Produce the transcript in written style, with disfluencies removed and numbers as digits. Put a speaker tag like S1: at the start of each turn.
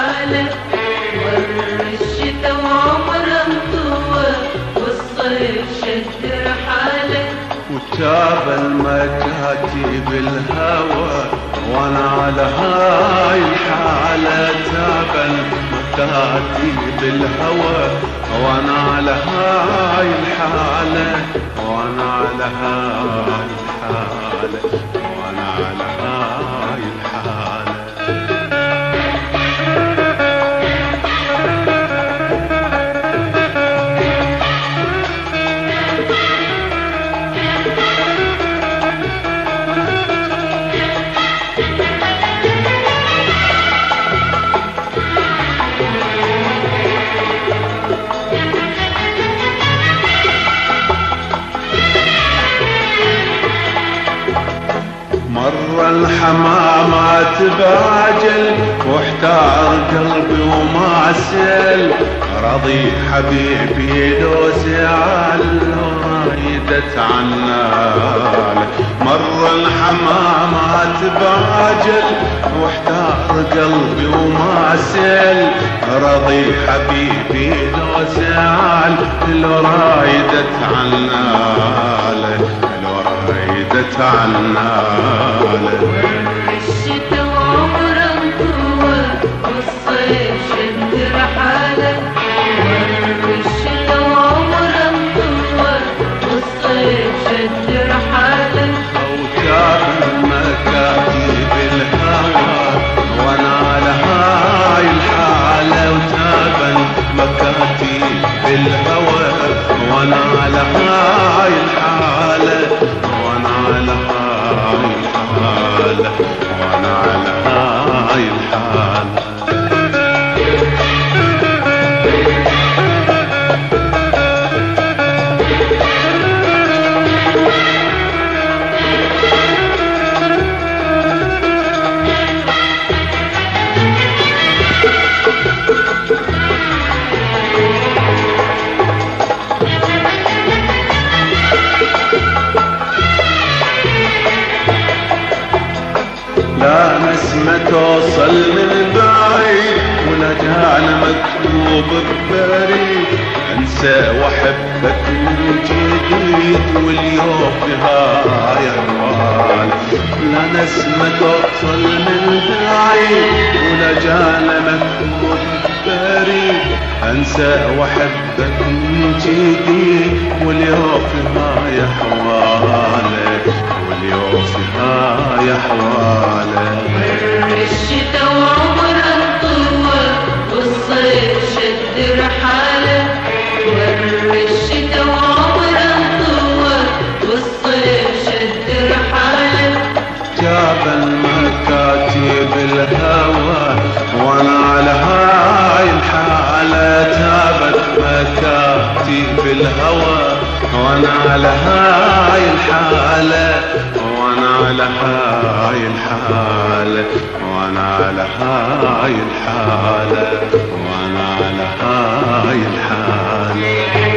S1: حالة، مر الشتا وعمر انطوى والصيف شد رحالة،
S2: وتاب المكاتب الهوى وانا على هاي الحالة. تاب المكاتب الهوى وانا على هاي الحالة، وانا على هاي الحالة، وانا على هاي الحالة. مر الحمامات بعجل واحتار قلبي وما سل، رضي حبيبي لو زعل رايدت عنال. مر الحمامات بعجل واحتار قلبي وما سل، رضي حبيبي لو زعل لو رايدت عنال، رايدت عنال.
S1: الشتا وعمر انطوى والصيف شد رحالة، مر الشتا وعمر انطوى والصيف شد رحالة،
S2: وتاب المكاتب الهوى وانا على هاي الحالة. وتاب المكاتب الهوى وانا على هاي الحالة، على هاي الحالة، وانا على هاي الحالة. لا نسمة توصل من بعيد ولا جانا مكتوب ببريد، انسى واحبك من جديد واليوم في هاي احوال. لا نسمة توصل من بعيد ولا جانا مكتوب ببريد، انسى واحبك من جديد واليوم في هاي احوالك، واليوم في هاي احوالك.
S1: مر الشتا وعمر انطوى والصيف شد رحالة، مر الشتا وعمر انطوى والصيف شد رحالة،
S2: جاب المكاتب الهوى وانا على هاي الحالة. جابت مكاتب الهوى وانا على هاي الحالة، وانا على هاي الحالة، وانا على هاي الحالة، وانا على هاي الحالة.